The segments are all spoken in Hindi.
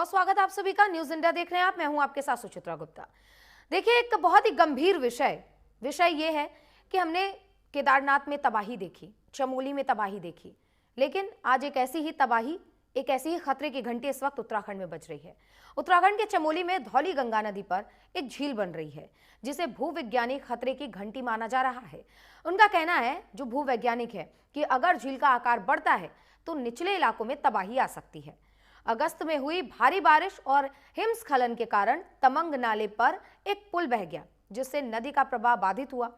बहुत स्वागत है आप सभी का। न्यूज इंडिया देख रहे हैं आप, मैं हूं आपके साथ सुचित्रा गुप्ता। देखिए, एक बहुत ही गंभीर विषय ये है कि हमने केदारनाथ में तबाही देखी, चमोली में तबाही देखी, लेकिन आज एक ऐसी ही खतरे की घंटी इस वक्त उत्तराखंड में बज रही है। उत्तराखंड के चमोली में धौली गंगा नदी पर एक झील बन रही है, जिसे भूवैज्ञानिक खतरे की घंटी माना जा रहा है। उनका कहना है, जो भूवैज्ञानिक है, कि अगर झील का आकार बढ़ता है तो निचले इलाकों में तबाही आ सकती है। अगस्त में हुई भारी बारिश और हिमस्खलन के कारण तमंग नाले पर एक पुल बह गया, जिससे नदी का प्रवाह बाधित हुआ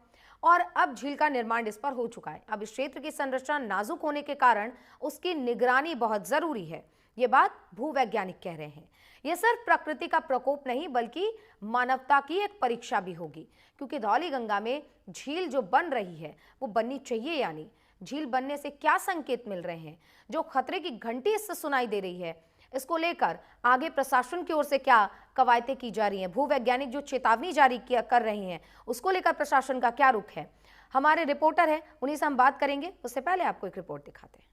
और अब झील का निर्माण इस पर हो चुका है। अब इस क्षेत्र की संरचना नाजुक होने के कारण उसकी निगरानी बहुत जरूरी है। ये बात भूवैज्ञानिक कह रहे हैं। यह सिर्फ प्रकृति का प्रकोप नहीं, बल्कि मानवता की एक परीक्षा भी होगी, क्योंकि धौली गंगा में झील जो बन रही है वो बननी चाहिए या नहीं। झील बनने से क्या संकेत मिल रहे हैं, जो खतरे की घंटी इससे सुनाई दे रही है, इसको लेकर आगे प्रशासन की ओर से क्या कवायदें की जा रही हैं, भूवैज्ञानिक जो चेतावनी जारी कर रहे हैं उसको लेकर प्रशासन का क्या रुख है। हमारे रिपोर्टर है, उन्हीं से हम बात करेंगे। उससे पहले आपको एक रिपोर्ट दिखाते हैं।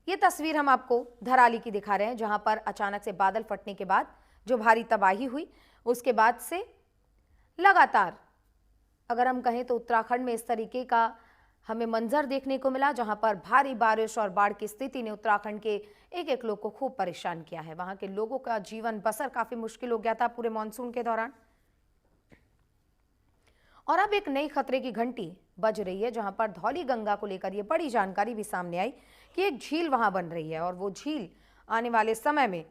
ये तस्वीर हम आपको धराली की दिखा रहे हैं, जहां पर अचानक से बादल फटने के बाद जो भारी तबाही हुई, उसके बाद से लगातार अगर हम कहें तो उत्तराखंड में इस तरीके का हमें मंजर देखने को मिला, जहां पर भारी बारिश और बाढ़ की स्थिति ने उत्तराखंड के एक एक लोग को खूब परेशान किया है। वहां के लोगों का जीवन बसर काफी मुश्किल हो गया था पूरे मानसून के दौरान। और अब एक नई खतरे की घंटी बज रही है, जहां पर धौली गंगा को लेकर यह बड़ी जानकारी भी सामने आई कि एक झील वहां बन रही है और वो झील आने वाले समय में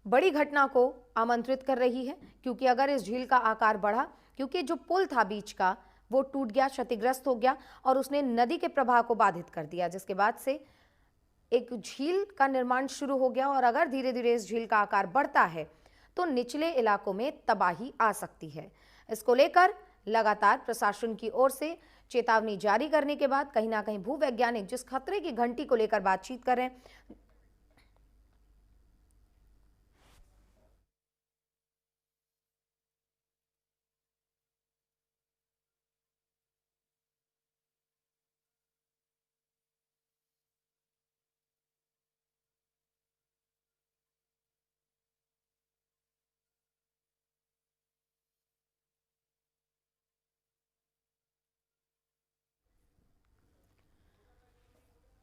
बड़ी घटना को आमंत्रित कर रही है। क्योंकि अगर इस झील का आकार बढ़ा, क्योंकि जो पुल था बीच का वो टूट गया, क्षतिग्रस्त हो गया और उसने नदी के प्रवाह को बाधित कर दिया, जिसके बाद से एक झील का निर्माण शुरू हो गया। और अगर धीरे धीरे इस झील का आकार बढ़ता है तो निचले इलाकों में तबाही आ सकती है। इसको लेकर लगातार प्रशासन की ओर से चेतावनी जारी करने के बाद कहीं ना कहीं भूवैज्ञानिक जिस खतरे की घंटी को लेकर बातचीत कर रहे हैं,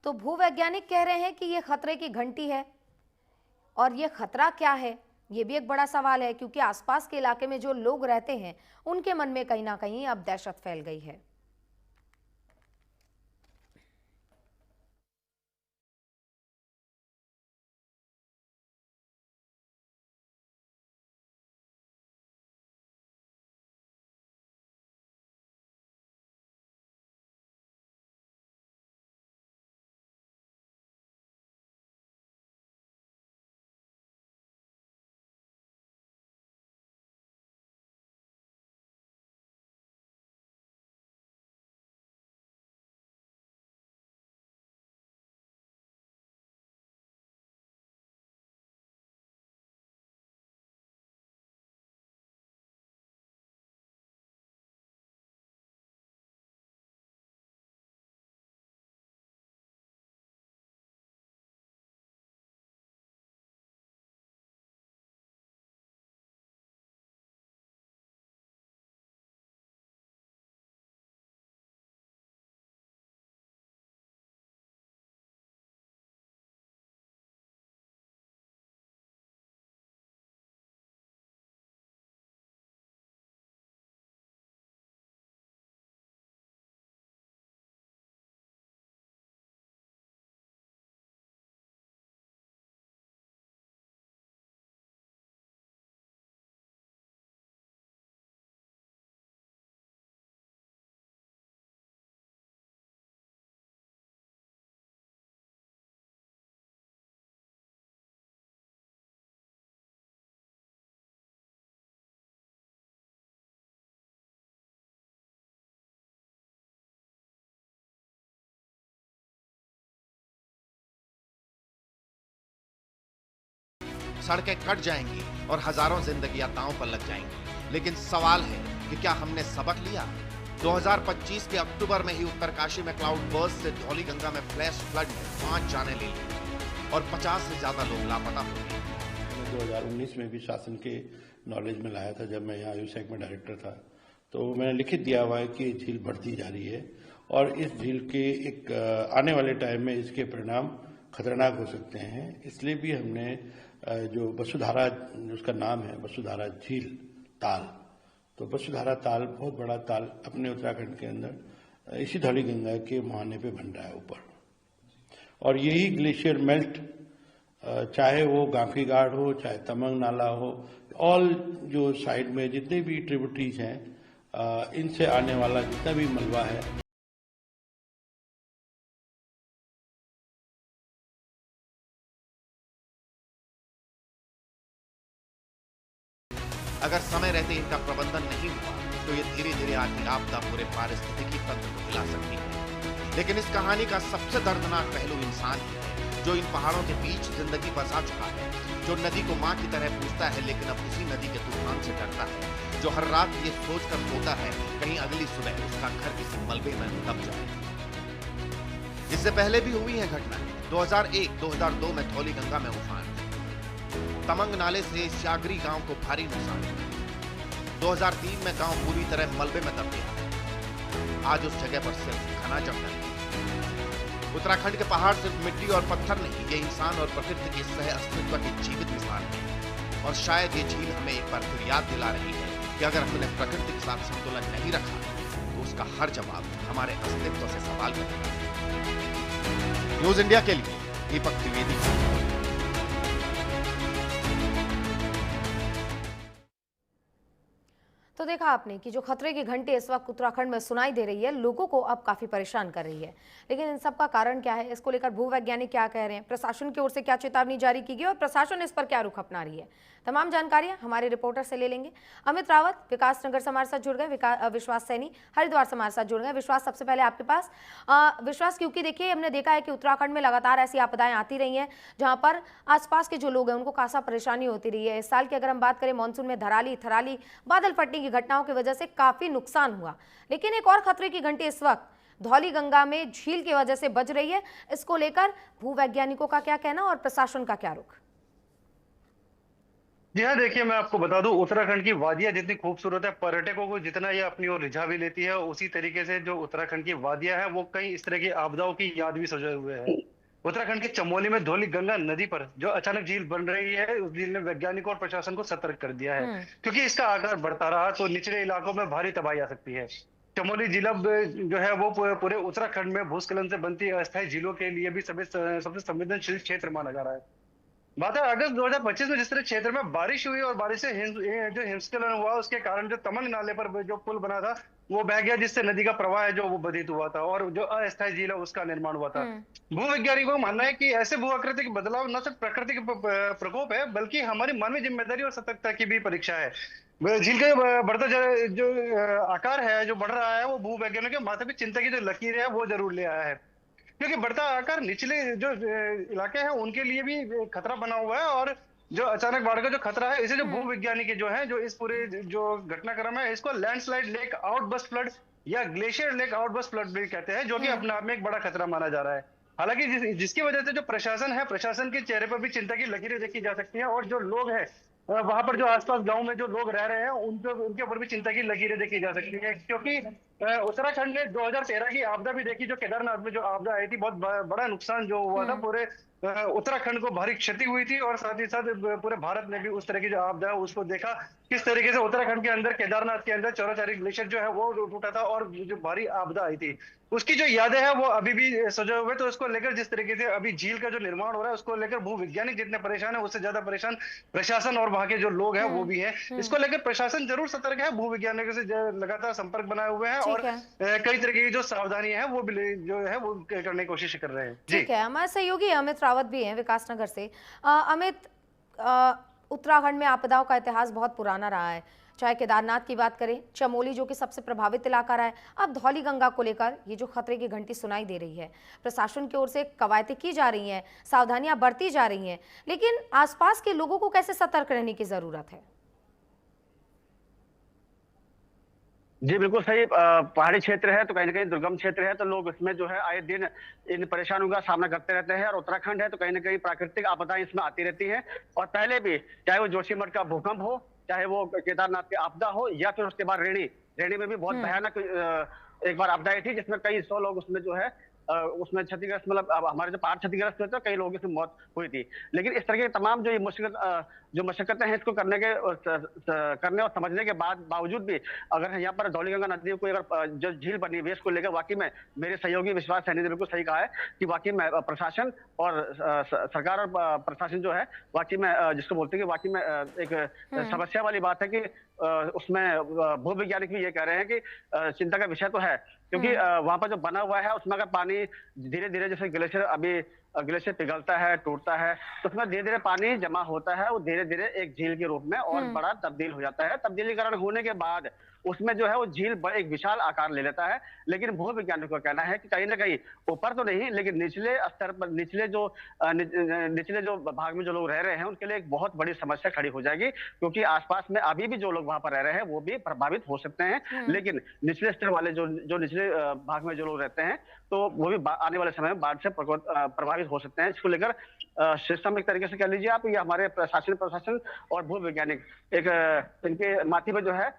तो भूवैज्ञानिक कह रहे हैं कि यह खतरे की घंटी है। और यह खतरा क्या है, यह भी एक बड़ा सवाल है, क्योंकि आसपास के इलाके में जो लोग रहते हैं उनके मन में कहीं ना कहीं अब दहशत फैल गई है। सड़कें कट जाएंगी और हजारों जिंदगियां दांव पर लग जाएंगी। लेकिन सवाल है कि क्या हमने सबक लिया? 2025 के अक्टूबर में ही उत्तरकाशी में क्लाउड बर्स्ट से धौलीगंगा में फ्लैश फ्लड में 5 जानें ले ली और 50 से ज्यादा लोग लापता हो गए। 2019 में भी शासन के नॉलेज में लाया था, जब मैं यहाँ आयुषेक में डायरेक्टर था, तो मैंने लिखित दिया हुआ है कि झील बढ़ती जा रही है और इस झील के एक आने वाले टाइम में इसके परिणाम खतरनाक हो सकते हैं। इसलिए भी हमने जो वसुधारा, उसका नाम है वसुधारा झील ताल, तो वसुधारा ताल बहुत बड़ा ताल अपने उत्तराखंड के अंदर इसी धौलीगंगा के मुहाने पे बन रहा है ऊपर, और यही ग्लेशियर मेल्ट, चाहे वो गांफी घाट हो, चाहे तमंग नाला हो, ऑल जो साइड में जितने भी ट्रिब्यूटरीज हैं, इनसे आने वाला जितना भी मलबा है, अगर समय रहते इनका प्रबंधन नहीं हुआ तो ये धीरे धीरे आर्थिक आपदा पूरे पारिस्थितिकी तंत्र को हिला सकती है। लेकिन इस कहानी का सबसे दर्दनाक पहलू इंसान ही है, जो इन पहाड़ों के बीच जिंदगी बसा चुका है, जो नदी को मां की तरह पूजता है लेकिन अब उसी नदी के तूफान से डरता है, जो हर रात ये सोचकर सोता है कहीं अगली सुबह उसका घर किसी मलबे में दब जाए। इससे पहले भी हुई है घटनाएं। 2001-2002 में धौलीगंगा में उफान, तमंग नाले से स्यागरी गांव को भारी नुकसान। 2003 में गांव पूरी तरह मलबे में दब गया। आज उस जगह पर सिर्फ घना जंगल है। उत्तराखंड के पहाड़ सिर्फ मिट्टी और पत्थर नहीं, ये इंसान और प्रकृति के सह अस्तित्व की जीवित मिसाल है। और शायद ये झील हमें एक बार फिर याद दिला रही है कि अगर हमने प्रकृति के साथ संतुलन नहीं रखा तो उसका हर जवाब हमारे अस्तित्व से सवाल करेगा। न्यूज इंडिया के लिए दीपक त्रिवेदी। तो देखा आपने कि जो खतरे की घंटी इस वक्त उत्तराखंड में सुनाई दे रही है, लोगों को अब काफी परेशान कर रही है। लेकिन इन सब का कारण क्या है, इसको लेकर भूवैज्ञानिक क्या कह रहे हैं, प्रशासन की ओर से क्या चेतावनी जारी की गई और प्रशासन इस पर क्या रुख अपना रही है, तमाम जानकारियां हमारे रिपोर्टर से ले लेंगे। अमित रावत विकासनगर से हमारे साथ जुड़ गए, विश्वास सैनी हरिद्वार से हमारे साथ जुड़ गए। विश्वास, सबसे पहले आपके पास विश्वास, क्योंकि देखिए हमने देखा है कि उत्तराखंड में लगातार ऐसी आपदाएं आती रही हैं जहां पर आसपास के जो लोग हैं उनको खासा परेशानी होती रही है। इस साल की अगर हम बात करें, मानसून में धराली, थराली, बादल फटने की घटनाओं की वजह से काफी नुकसान हुआ। लेकिन एक और खतरे की घंटी इस वक्त धौलीगंगा में झील की वजह से बज रही है। इसको लेकर भूवैज्ञानिकों का क्या कहना और प्रशासन का क्या रुख? जी हाँ, देखिए मैं आपको बता दूं, उत्तराखंड की वादियां जितनी खूबसूरत है, पर्यटकों को जितना ये अपनी ओर रिझा भी लेती है, उसी तरीके से जो उत्तराखंड की वादियां हैं वो कई इस तरह की आपदाओं की याद भी सजाए हुए हैं। उत्तराखंड के चमोली में धौलीगंगा नदी पर जो अचानक झील बन रही है, उस झील ने वैज्ञानिकों और प्रशासन को सतर्क कर दिया है, क्योंकि इसका आकार बढ़ता रहा तो निचले इलाकों में भारी तबाही आ सकती है। चमोली जिला जो है वो पूरे उत्तराखंड में भूस्खलन से बनती अस्थायी झीलों के लिए भी सबसे संवेदनशील क्षेत्र माना जा रहा है। बात है अगस्त 2025 में जिस तरह क्षेत्र में बारिश हुई और बारिश से जो हिमस्खलन हुआ, उसके कारण जो तमंग नाले पर जो पुल बना था वो बह गया, जिससे नदी का प्रवाह है जो वो बाधित हुआ था और जो अस्थायी झील है उसका निर्माण हुआ था। भूवैज्ञानिकों का मानना है कि ऐसे भू आकृति के बदलाव न सिर्फ प्रकृति के प्रकोप है, बल्कि हमारी मानवीय जिम्मेदारी और सतर्कता की भी परीक्षा है। झील का बढ़ता जो आकार है, जो बढ़ रहा है, वो भूवैज्ञानिकों के माथे पे चिंता की जो लकीर है वो जरूर ले आया है, क्योंकि बढ़ता आकार निचले जो इलाके हैं उनके लिए भी खतरा बना हुआ है। और जो अचानक बाढ़ का जो खतरा है, इसे जो भूवैज्ञानिक जो है, जो इस पूरे जो घटनाक्रम है, इसको लैंडस्लाइड लेक आउटबर्स्ट फ्लड या ग्लेशियर लेक आउटबर्स्ट फ्लड भी कहते हैं, जो कि अपने आप में एक बड़ा खतरा माना जा रहा है। हालांकि जिसकी वजह से जो प्रशासन है, प्रशासन के चेहरे पर भी चिंता की लकीरें देखी जा सकती है और जो लोग हैं वहां पर, जो आसपास गांव में जो लोग रह रहे हैं, उनके ऊपर भी चिंता की लकीरें देखी जा सकती है, क्योंकि उत्तराखंड ने 2013 की आपदा भी देखी, जो केदारनाथ में जो आपदा आई थी, बहुत बड़ा नुकसान जो हुआ था, पूरे उत्तराखंड को भारी क्षति हुई थी और साथ ही साथ पूरे भारत ने भी उस तरह की जो आपदा है उसको देखा, किस तरीके से उत्तराखंड के अंदर, केदारनाथ के अंदर चौराचारी ग्लेशियर जो है वो टूटा था और जो भारी आपदा आई थी, उसकी जो यादें हैं वो अभी भी सजाए हुए। तो उसको लेकर जिस तरीके से अभी झील का जो निर्माण हो रहा है, उसको लेकर भूवैज्ञानिक जितने परेशान है, उससे ज्यादा परेशान प्रशासन और वहां के जो लोग हैं वो भी है। इसको लेकर प्रशासन जरूर सतर्क है, भूवैज्ञानिकों से लगातार संपर्क बनाए हुए हैं और कई तरीके की जो सावधानी है वो भी जो है वो करने की कोशिश कर रहे हैं। ठीक है, हमारे सहयोगी अमित रावत भी हैं विकासनगर से। अमित, उत्तराखंड में आपदाओं का इतिहास बहुत पुराना रहा है, चाहे केदारनाथ की बात करें, चमोली जो कि सबसे प्रभावित इलाका रहा है, अब धौलीगंगा को लेकर ये जो खतरे की घंटी सुनाई दे रही है, प्रशासन की ओर से कवायदें की जा रही हैं, सावधानियां बरती जा रही हैं, लेकिन आसपास के लोगों को कैसे सतर्क रहने की जरूरत है? जी बिल्कुल सही। पहाड़ी क्षेत्र है तो कहीं ना कहीं दुर्गम क्षेत्र है, तो लोग इसमें जो है आए दिन इन परेशानियों का सामना करते रहते हैं। और उत्तराखंड है तो कहीं ना कहीं प्राकृतिक आपदाएं इसमें आती रहती हैं। और पहले भी, चाहे वो जोशीमठ का भूकंप हो, चाहे वो केदारनाथ की आपदा हो, या फिर उसके बाद रेणी रेणी में भी बहुत हम्म। भयानक एक बार आपदा आई थी, जिसमें कई 100 लोग उसमें जो है उसमें क्षतिग्रस्त, मतलब अब हमारे जो पहाड़ क्षतिग्रस्त हुए थे, कई लोगों की मौत हुई थी। लेकिन इस तरह के तमाम जो ये जो मशक्कतें हैं, इसको करने के करने और समझने के बावजूद भी, अगर यहाँ पर धौलीगंगा नदी को अगर जो झील बनी हुई है, इसको लेकर वाकई में मेरे सहयोगी विश्वास सैनी ने बिल्कुल सही कहा है कि वाकई में प्रशासन और सरकार और प्रशासन जो है, वाकई में जिसको बोलते हैं कि वाकई में एक समस्या वाली बात है कि उसमें भूवैज्ञानिक भी ये कह रहे हैं कि चिंता का विषय तो है, क्योंकि वहां पर जो बना हुआ है उसमें अगर पानी धीरे धीरे, जैसे ग्लेशियर अभी ग्लेशियर पिघलता है, टूटता है, तो उसमें धीरे धीरे पानी जमा होता है, वो धीरे धीरे एक झील के रूप में और बड़ा तब्दील हो जाता है। तब्दीलीकरण होने के बाद उसमें जो है वो झील एक विशाल आकार ले लेता है। लेकिन भूवैज्ञानिकों का कहना है कि कहीं ना कहीं ऊपर तो नहीं, लेकिन निचले स्तर पर, निचले जो भाग में जो लोग रह रहे हैं, उनके लिए एक बहुत बड़ी समस्या खड़ी हो जाएगी, क्योंकि आसपास में अभी भी जो लोग वहां पर रह रहे हैं वो भी प्रभावित हो सकते हैं। लेकिन निचले स्तर वाले जो निचले भाग में जो लोग रहते हैं, तो वो भी आने वाले समय में बाढ़ से प्रभावित हो सकते हैं। इसको लेकर सिस्टम एक तरीके से कह लीजिए आप, ये हमारे प्रशासन और भू वैज्ञानिक एक इनके माथे पे जो है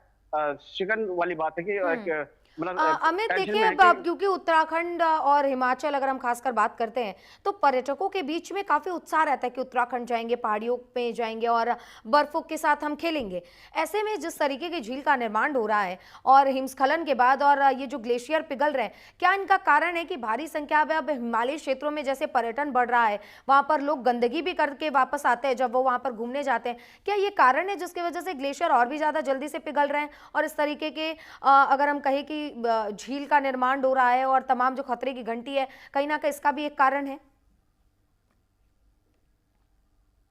शिकन वाली बात है कि एक मतलब अमित टेंशन देखिए, में है अब कि क्योंकि उत्तराखंड और हिमाचल अगर हम खासकर बात करते हैं तो पर्यटकों के बीच में काफी उत्साह रहता है कि उत्तराखंड जाएंगे, पहाड़ियों पे जाएंगे और बर्फों के साथ हम खेलेंगे। ऐसे में जिस तरीके की झील का निर्माण हो रहा है और हिमस्खलन के बाद और ये जो ग्लेशियर पिघल रहे हैं, क्या इनका कारण है कि भारी संख्या में अब हिमालयी क्षेत्रों में जैसे पर्यटन बढ़ रहा है, वहां पर लोग गंदगी भी करके वापस आते हैं जब वो वहां पर घूमने जाते हैं? क्या ये कारण है जिसकी वजह से ग्लेशियर और भी ज्यादा जल्दी से पिघल रहे हैं और इस तरीके के अगर हम कहें कि झील का निर्माण हो रहा है और तमाम जो खतरे की घंटी है, कहीं ना कहीं इसका भी एक कारण है?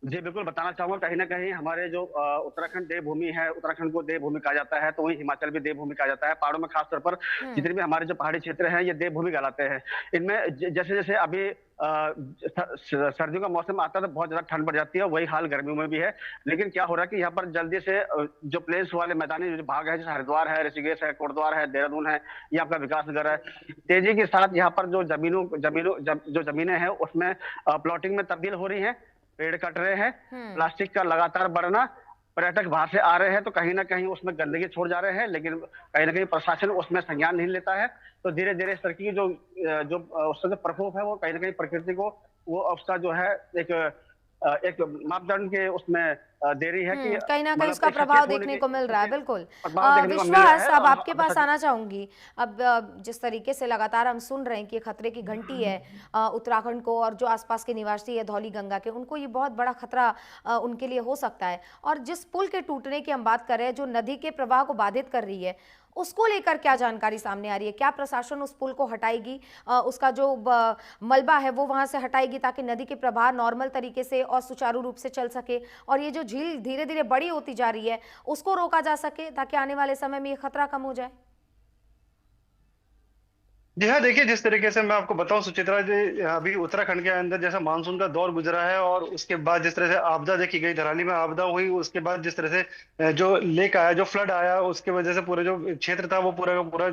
जी बिल्कुल बताना चाहूंगा, कहीं ना कहीं हमारे जो उत्तराखंड देवभूमि है, उत्तराखंड को देवभूमि कहा जाता है, तो वही हिमाचल भी देवभूमि कहा जाता है। पहाड़ों में खासतौर पर जितने भी हमारे जो पहाड़ी क्षेत्र हैं, ये देवभूमि कहलाते हैं। इनमें जैसे जैसे अभी सर्दियों का मौसम आता है तो बहुत ज्यादा ठंड बढ़ जाती है, वही हाल गर्मियों में भी है। लेकिन क्या हो रहा है कि यहाँ पर जल्दी से जो प्लेन्स वाले मैदानी जो भाग है, जैसे हरिद्वार है, ऋषिकेश है, कोटद्वार है, देहरादून है, ये आपका विकास नगर है, तेजी के साथ यहाँ पर जो जमीनें हैं उसमें प्लॉटिंग में तब्दील हो रही है, पेड़ कट रहे हैं, प्लास्टिक का लगातार बढ़ना, पर्यटक बाहर से आ रहे हैं तो कहीं ना कहीं उसमें गंदगी छोड़ जा रहे हैं, लेकिन कहीं ना कहीं प्रशासन उसमें संज्ञान नहीं लेता है। तो धीरे धीरे इस तरह की जो उसका जो प्रकोप है, वो कहीं ना कहीं प्रकृति को वो उसका जो है एक मापदंड के उसमें दे रही है कि कहीं ना कहीं मतलब उसका प्रभाव देखने को मिल रहा है। बिल्कुल विश्वास, अब आपके पास आना चाहूंगी। अब जिस तरीके से लगातार हम सुन रहे हैं कि खतरे की घंटी है उत्तराखंड को, और जो आसपास के निवासी है धौली गंगा के, उनको ये बहुत बड़ा खतरा उनके लिए हो सकता है। और जिस पुल के टूटने की हम बात कर रहे हैं, जो नदी के प्रवाह को बाधित कर रही है, उसको लेकर क्या जानकारी सामने आ रही है? क्या प्रशासन उस पुल को हटाएगी, उसका जो मलबा है वो वहां से हटाएगी ताकि नदी के प्रवाह नॉर्मल तरीके से और सुचारू रूप से चल सके, और ये जो झील धीरे धीरे बड़ी होती जा रही है उसको रोका जा सके ताकि आने वाले समय में ये खतरा कम हो जाए? जी हाँ, देखिए जिस तरीके से मैं आपको बताऊं सुचित्रा जी, अभी उत्तराखंड के अंदर जैसा मानसून का दौर गुजरा है और उसके बाद जिस तरह से आपदा देखी गई, धराली में आपदा हुई, उसके बाद जिस तरह से जो लेक आया, जो फ्लड आया, उसके वजह से पूरा जो क्षेत्र था वो पूरा का पूरा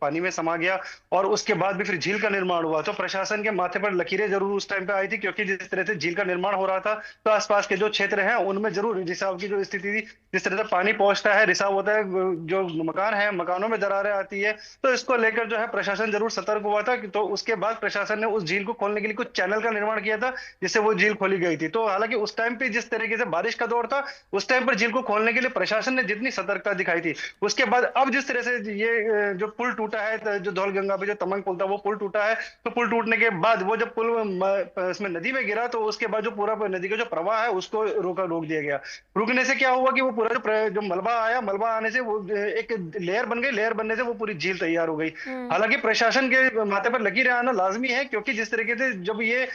पानी में समा गया। और उसके बाद भी फिर झील का निर्माण हुआ, तो प्रशासन के माथे पर लकीरें जरूर उस टाइम पे आई थी, क्योंकि जिस तरह से झील का निर्माण हो रहा था तो आसपास के जो क्षेत्र है उनमें जरूर रिसाव की जो स्थिति थी, जिस तरह से पानी पहुंचता है, रिसाव होता है, जो मकान है मकानों में दरारें आती है, तो इसको लेकर जो है प्रशासन जरूर सतर्क हुआ था। तो उसके बाद प्रशासन ने उस झील को खोलने के लिए कुछ चैनल का निर्माण किया था, जिससे वो झील खोली गई थी। तो हालांकि उस टाइम पे जिस तरीके से बारिश का दौर था, उस टाइम पर झील को खोलने के लिए प्रशासन ने जितनी सतर्कता दिखाई थी, उसके बाद अब जिस तरह से ये जो पुल टूटा है, जो धौलगंगा पे जो तमंग पुल था वो पुल टूटा है, तो पुल टूटने के बाद वो जब पुल इसमें नदी में गिरा, तो उसके बाद जो पूरा नदी का जो प्रवाह है उसको रोक दिया गया। रुकने से क्या हुआ कि वो पूरा जो मलबा आया, मलबा आने से वो एक लेयर बन गई, लेयर बनने से वो पूरी झील तैयार हो गई। हालांकि प्रशासन के माथे पर लकीरें आना लाजमी है, क्योंकि जिस तरीके से जब ये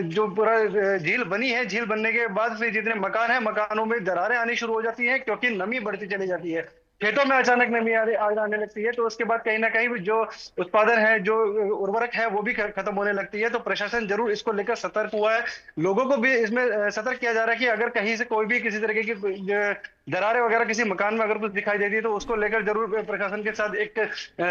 जो पूरा झील बनी है, झील बनने के बाद फिर जितने मकान है, मकानों में दरारें आनी शुरू हो जाती हैं, क्योंकि नमी बढ़ती चली जाती है। खेतों में अचानक नमी आने लगती है, तो उसके बाद कहीं ना कहीं जो उत्पादन है, जो उर्वरक है, वो भी खत्म होने लगती है। तो प्रशासन जरूर इसको लेकर सतर्क हुआ है। लोगों को भी इसमें सतर्क किया जा रहा है कि अगर कहीं से कोई भी किसी तरीके की दरारें वगैरह किसी मकान में अगर कुछ दिखाई देती है, तो उसको लेकर जरूर प्रशासन के साथ एक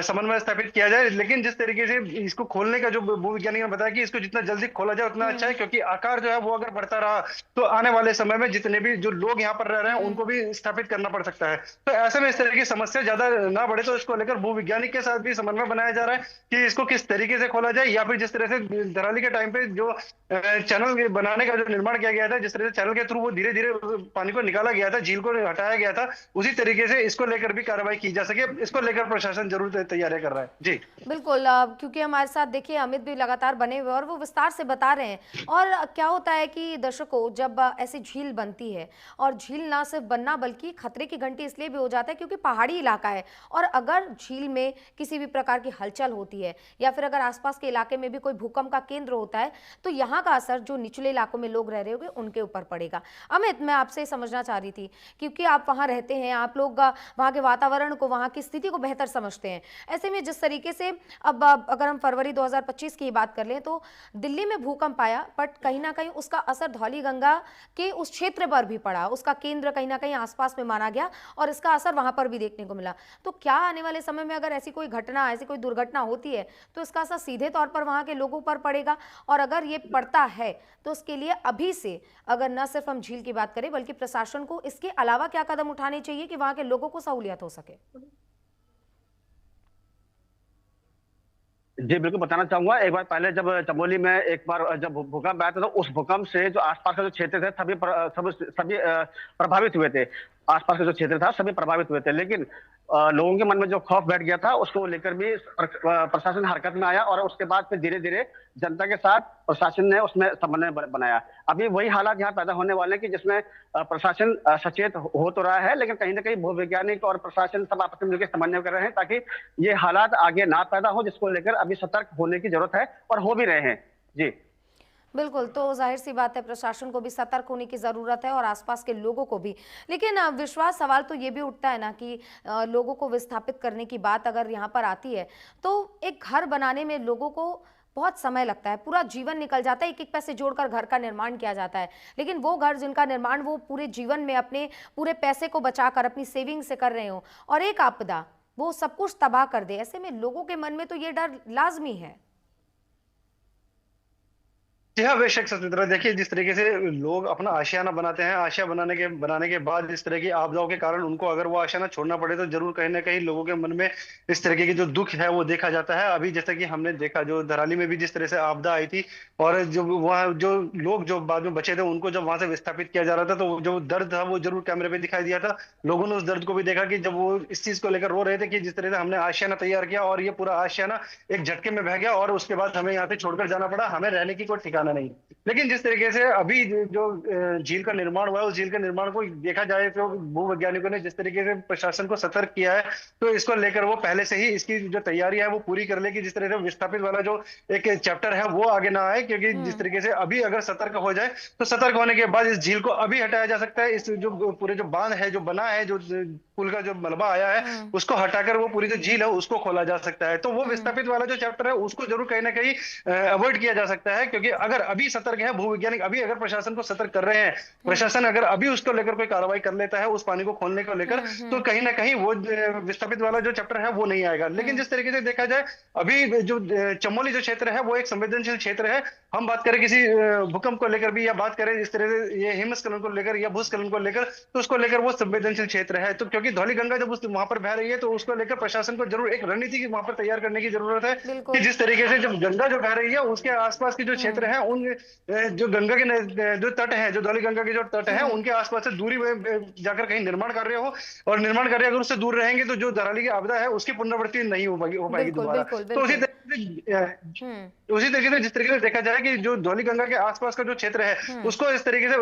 समन्वय स्थापित किया जाए। लेकिन जिस तरीके से इसको खोलने का जो भूविज्ञानी ने बताया कि इसको जितना जल्दी खोला जाए उतना अच्छा है, क्योंकि आकार जो है वो अगर बढ़ता रहा तो आने वाले समय में जितने भी जो लोग यहाँ पर रह रहे हैं उनको भी स्थापित करना पड़ सकता है। तो ऐसे में इस तरह की समस्या ज्यादा ना बढ़े, तो इसको लेकर भूविज्ञानिक के साथ भी समन्वय बनाया जा रहा है कि इसको किस तरीके से खोला जाए, या फिर जिस तरह से दराली के टाइम पे जो चैनल बनाने का जो निर्माण किया गया था, जिस तरह से चैनल के थ्रू वो धीरे धीरे पानी को निकाला गया था, झील को हटाया गया था, उसी तरीके से इसको लेकर भी कार्रवाई की जा सके, इसको लेकर प्रशासन जरूर तैयारियां कर रहा है। जी बिल्कुल, क्योंकि हमारे साथ देखिए अमित भी लगातार बने हुए और वो विस्तार से बता रहे हैं। और क्या होता है कि दर्शकों, जब ऐसी झील बनती है, और झील ना सिर्फ बनना बल्कि खतरे की घंटी इसलिए भी हो जाता है क्योंकि पहाड़ी इलाका है, और अगर झील में किसी भी प्रकार की हलचल होती है या फिर अगर आसपास के इलाके में भी कोई भूकंप का केंद्र होता है, तो यहाँ का असर जो निचले इलाकों में लोग रह रहे होंगे उनके ऊपर पड़ेगा। अमित, मैं आपसे समझना चाह रही थी, क्योंकि आप वहाँ रहते हैं, आप लोग वहाँ के वातावरण को, वहाँ की स्थिति को बेहतर समझते हैं। ऐसे में जिस तरीके से अब अगर हम फरवरी 2025 की बात कर लें, तो दिल्ली में भूकंप आया, बट कहीं ना कहीं उसका असर धौलीगंगा के उस क्षेत्र पर भी पड़ा, उसका केंद्र कहीं ना कहीं आसपास में माना गया और इसका असर वहां पर भी देखने को मिला। तो क्या आने वाले समय में अगर ऐसी कोई घटना, ऐसी कोई दुर्घटना होती है, तो इसका असर सीधे तौर पर वहां के लोगों पर पड़ेगा? और अगर ये पड़ता है तो उसके लिए अभी से अगर न सिर्फ हम झील की बात करें बल्कि प्रशासन को इसके अलावा क्या कदम उठाने चाहिए कि वहां के लोगों को सहूलियत हो सके? जी बिल्कुल बताना चाहूंगा। एक बार पहले जब चमोली में एक बार जब भूकंप आया था, तो उस भूकंप से जो आसपास का जो क्षेत्र थे सभी प्रभावित हुए थे। आसपास का जो क्षेत्र था सभी प्रभावित हुए थे, लेकिन लोगों के मन में जो खौफ बैठ गया था उसको लेकर भी प्रशासन हरकत में आया, और उसके बाद फिर धीरे धीरे जनता के साथ प्रशासन ने उसमें समन्वय बनाया। अभी वही हालात यहाँ पैदा होने वाले हैं कि जिसमें प्रशासन सचेत हो तो रहा है, लेकिन कहीं ना कहीं भूवैज्ञानिक और प्रशासन सब आपस में मिलकर समन्वय कर रहे हैं ताकि ये हालात आगे ना पैदा हो, जिसको लेकर अभी सतर्क होने की जरूरत है, और हो भी रहे हैं। जी बिल्कुल, तो जाहिर सी बात है प्रशासन को भी सतर्क होने की ज़रूरत है और आसपास के लोगों को भी। लेकिन विश्वास सवाल तो ये भी उठता है ना कि लोगों को विस्थापित करने की बात अगर यहाँ पर आती है, तो एक घर बनाने में लोगों को बहुत समय लगता है, पूरा जीवन निकल जाता है, एक एक पैसे जोड़कर घर का निर्माण किया जाता है। लेकिन वो घर जिनका निर्माण वो पूरे जीवन में अपने पूरे पैसे को बचाकर अपनी सेविंग से कर रहे हो, और एक आपदा वो सब कुछ तबाह कर दे, ऐसे में लोगों के मन में तो ये डर लाजमी है। जी हाँ, बेशक सत्येंद्र, देखिए जिस तरीके से लोग अपना आशियाना बनाते हैं, आशिया बनाने के बाद इस तरह की आपदाओं के कारण उनको अगर वो आशियाना छोड़ना पड़े, तो जरूर कहीं ना कहीं लोगों के मन में इस तरीके की जो दुख है वो देखा जाता है। अभी जैसा कि हमने देखा जो धराली में भी जिस तरह से आपदा आई थी, और जो वहाँ जो लोग जो बाद में बचे थे उनको जब वहां से विस्थापित किया जा रहा था, तो जो दर्द था वो जरूर कैमरे पे दिखाई दिया था। लोगों ने उस दर्द को भी देखा कि जब वो इस चीज को लेकर रो रहे थे कि जिस तरह से हमने आशियाना तैयार किया और ये पूरा आशियाना एक झटके में बह गया, और उसके बाद हमें यहाँ से छोड़कर जाना पड़ा, हमें रहने की कोई ठिकाना नहीं। लेकिन जिस तरीके से अभी जो झील का निर्माण हुआ है, उस झील के निर्माण को देखा जाए तो भूवैज्ञानिकों ने जिस तरीके से प्रशासन को सतर्क किया है, तो इसको लेकर वो पहले से ही इसकी जो तैयारी है वो पूरी कर ले कि जिस तरह से विस्थापित वाला जो एक चैप्टर है वो आगे ना आए। क्योंकि जिस तरीके से अभी अगर सतर्क हो जाए, तो सतर्क होने के बाद इस झील को अभी हटाया जा सकता है। इस जो पूरे जो बांध है जो बना है, जो पुल का जो मलबा आया है, उसको हटाकर वो पूरी जो झील है उसको खोला जा सकता है। तो वो विस्थापित वाला जो चैप्टर है उसको जरूर कहीं ना कहीं अवॉइड किया जा सकता है। क्योंकि अगर अभी सतर्क है भूवैज्ञानिक, अभी अगर प्रशासन को सतर्क कर रहे हैं, प्रशासन अगर अभी उसको लेकर कोई कार्रवाई कर लेता है उस पानी को खोलने को लेकर, तो कहीं ना कहीं वो विस्थापित वाला जो चैप्टर है वो नहीं आएगा। लेकिन जिस तरीके से देखा जाए, अभी जो चमोली जो क्षेत्र है वो एक संवेदनशील क्षेत्र है। हम बात करें किसी भूकंप को लेकर भी, या बात करें इस तरह से ये हिमस्खलन को लेकर या भूस्खलन को लेकर, तो उसको लेकर वो संवेदनशील क्षेत्र है। तो क्योंकि धौली गंगा जब वहां पर बह रही है, तो उसको लेकर प्रशासन को जरूर एक रणनीति वहां पर तैयार करने की जरूरत है कि जिस तरीके से जब गंगा जो बह रही है उसके आसपास के जो क्षेत्र है, उन जो गंगा के जो तट है, जो धौली गंगा के जो तट है, उनके आसपास से दूरी में जाकर कहीं निर्माण कार्य हो, और निर्माण कार्य अगर उससे दूर रहेंगे तो जो धराली की आपदा है उसकी पुनरावृत्ति नहीं हो पाएगी दोबारा। तो उसी तरीके से जिस तरीके से देखा जाए कि जो धौली गंगा के आसपास का जो क्षेत्र है उसको इस तरीके से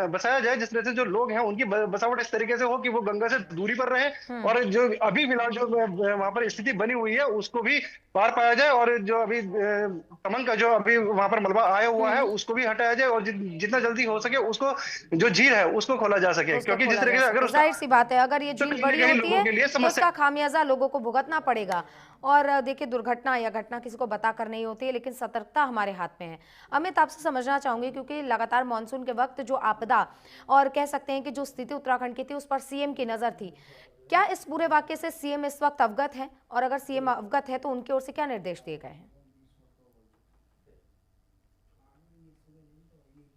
बसाया जाए, जिस तरह से जो लोग हैं उनकी बसावट इस तरीके से हो कि वो गंगा से दूरी पर रहे, और जो अभी फिलहाल जो वहां पर स्थिति बनी हुई है उसको भी पार पाया जाए, और जो अभी कमन का जो अभी वहां पर मलबा मलबा आया हुआ है उसको भी हटाया जाए और जितना जल्दी हो सके उसको जो झील है उसको खोला जा सके, उसको क्योंकि जिस खोला तरीके जा से अगर सके। उसका जाहिर सी बात है, अगर ये तो झील कहीं बड़ी ना कहीं होती लोगों के लिए है तो समस्या। इसका खामियाजा लोगों को भुगतना पड़ेगा। और देखिए, दुर्घटना या घटना किसी को बताकर नहीं होती है, लेकिन सतर्कता हमारे हाथ में है। अमित, आपसे समझना चाहूंगी, क्योंकि लगातार मानसून के वक्त जो आपदा और कह सकते हैं कि जो स्थिति उत्तराखंड की थी उस पर सीएम की नजर थी, क्या इस पूरे वाक्य से सीएम इस वक्त अवगत है? और अगर सीएम अवगत है तो उनकी ओर से क्या निर्देश दिए गए हैं?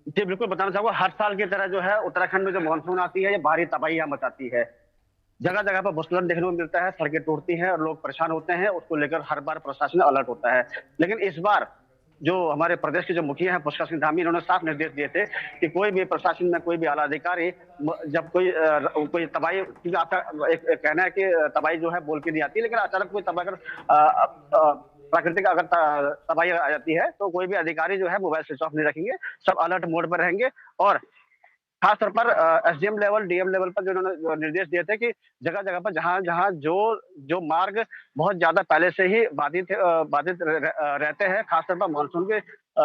जी बिल्कुल बताना चाहूंगा, हर साल की तरह जो है उत्तराखंड में जो मानसून आती है ये भारी तबाही मचाती है। जगह जगह पर भूस्खलन देखने को मिलता है, सड़कें टूटती हैं और लोग परेशान होते हैं। उसको लेकर हर बार प्रशासन अलर्ट होता है। लेकिन इस बार जो हमारे प्रदेश के जो मुखिया हैं पुष्कर सिंह धामी, इन्होंने साफ निर्देश दिए थे कि कोई भी प्रशासन में कोई भी आला अधिकारी जब कोई तबाही, क्योंकि आपका एक कहना है कि तबाही जो है बोल के नहीं आती, लेकिन अचानक कोई तबाही प्राकृतिक अगर तबाही आ जाती है तो कोई भी अधिकारी जो है मोबाइल स्विच ऑफ नहीं रखेंगे, सब अलर्ट मोड पर रहेंगे। और खास तौर पर एसडीएम लेवल, डीएम लेवल पर जो उन्होंने जो निर्देश दिए थे कि जगह जगह पर जहां जहां जो जो मार्ग बहुत ज्यादा पहले से ही बाधित रहते हैं, खासतौर पर मानसून के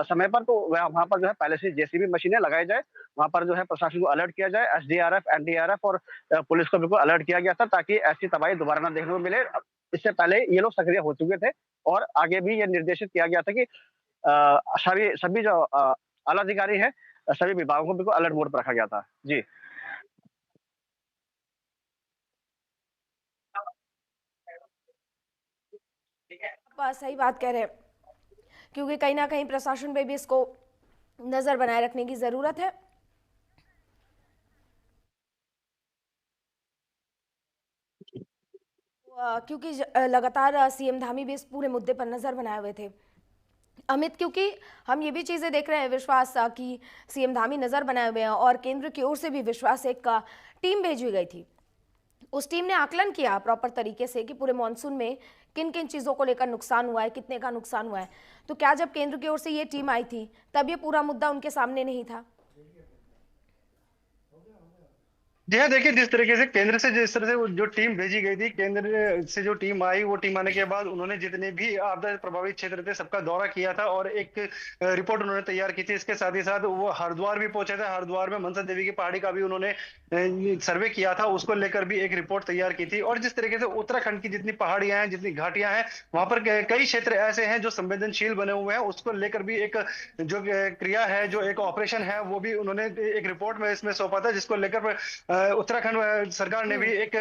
समय पर, तो वहां पर जो है पहले से जेसीबी मशीनें लगाई जाए, वहां पर जो है प्रशासन को अलर्ट किया जाए। एसडीआरएफ, एनडीआरएफ और पुलिस को बिल्कुल अलर्ट किया गया था ताकि ऐसी तबाही दोबारा ना देखने को मिले। इससे पहले ये लोग सक्रिय हो चुके थे और आगे भी ये निर्देशित किया गया था कि सभी सभी जो आला अधिकारी है, सभी विभागों को बिल्कुल अलर्ट मोड पर रखा गया था। जी आप सही बात कह रहे हैं, क्योंकि कहीं ना कहीं प्रशासन पे भी इसको नजर बनाए रखने की जरूरत है। क्योंकि लगातार सीएम धामी भी इस पूरे मुद्दे पर नजर बनाए हुए थे। अमित, क्योंकि हम ये भी चीजें देख रहे हैं विश्वास की सीएम धामी नजर बनाए हुए हैं और केंद्र की ओर से भी विश्वास एक टीम भेजी गई थी। उस टीम ने आकलन किया प्रॉपर तरीके से कि पूरे मॉनसून में किन किन चीजों को लेकर नुकसान हुआ है, कितने का नुकसान हुआ है। तो क्या जब केंद्र की ओर से ये टीम आई थी तब ये पूरा मुद्दा उनके सामने नहीं था? जी हाँ, देखिए जिस तरीके से केंद्र से जिस तरह से वो जो टीम भेजी गई थी, केंद्र से जो टीम आई, वो टीम आने के बाद उन्होंने जितने भी आपदा प्रभावित क्षेत्र थे सबका दौरा किया था और एक रिपोर्ट उन्होंने तैयार की थी। इसके साथ ही साथ वो हरिद्वार भी पहुंचे थे। हरिद्वार में मनसा देवी की पहाड़ी का भी उन्होंने सर्वे किया था, उसको लेकर भी एक रिपोर्ट तैयार की थी। और जिस तरीके से उत्तराखंड की जितनी पहाड़ियां हैं, जितनी घाटियां हैं, वहां पर कई क्षेत्र ऐसे हैं जो संवेदनशील बने हुए हैं। उसको लेकर भी एक जो क्रिया है, जो एक ऑपरेशन है, वो भी उन्होंने एक रिपोर्ट में इसमें सौंपा था, जिसको लेकर उत्तराखंड सरकार ने भी एक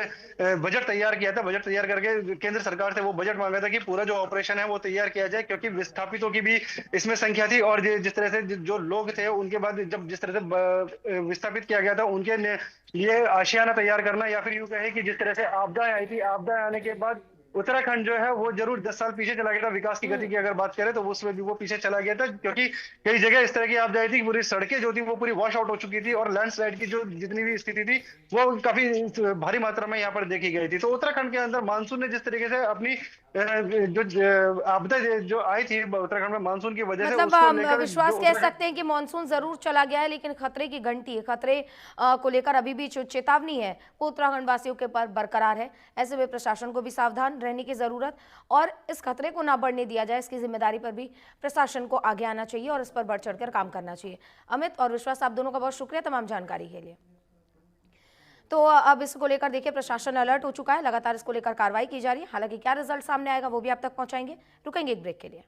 बजट तैयार किया था। बजट तैयार करके केंद्र सरकार से वो बजट मांगा था कि पूरा जो ऑपरेशन है वो तैयार किया जाए, क्योंकि विस्थापितों की भी इसमें संख्या थी। और जिस तरह से जो लोग थे उनके बाद जब जिस तरह से विस्थापित किया गया था, उनके लिए आशियाना तैयार करना, या फिर यूं कहे कि जिस तरह से आपदाएं आई थी, आपदाएं आने के बाद उत्तराखंड जो है वो जरूर 10 साल पीछे चला गया था। विकास की गति की अगर बात करें तो उसमें भी वो पीछे चला गया था, क्योंकि कई जगह इस तरह की आपदा आई थी, पूरी सड़कें जो थी वो पूरी वॉश आउट हो चुकी थी और लैंडस्लाइड की जो जितनी भी स्थिति थी वो काफी भारी मात्रा में यहाँ पर देखी गई थी। तो उत्तराखंड के अंदर मानसून ने जिस तरीके से अपनी जो आपदा जो आई थी उत्तराखंड में मानसून की वजह से, मतलब उसको हम लेकर विश्वास कह सकते हैं कि मानसून जरूर चला गया है, लेकिन खतरे की घंटी, खतरे को लेकर अभी भी जो चेतावनी है वो उत्तराखंड वासियों के पर बरकरार है। ऐसे में प्रशासन को भी सावधान रहने की जरूरत और इस खतरे को ना बढ़ने दिया जाए, इसकी जिम्मेदारी पर भी प्रशासन को आगे आना चाहिए और इस पर बढ़ चढ़कर काम करना चाहिए। अमित और विश्वास, आप दोनों का बहुत शुक्रिया तमाम जानकारी के लिए। तो अब इसको लेकर देखिए प्रशासन अलर्ट हो चुका है, लगातार इसको लेकर कार्रवाई की जा रही है। हालांकि क्या रिजल्ट सामने आएगा वो भी आप तक पहुंचाएंगे। रुकेंगे एक ब्रेक के लिए।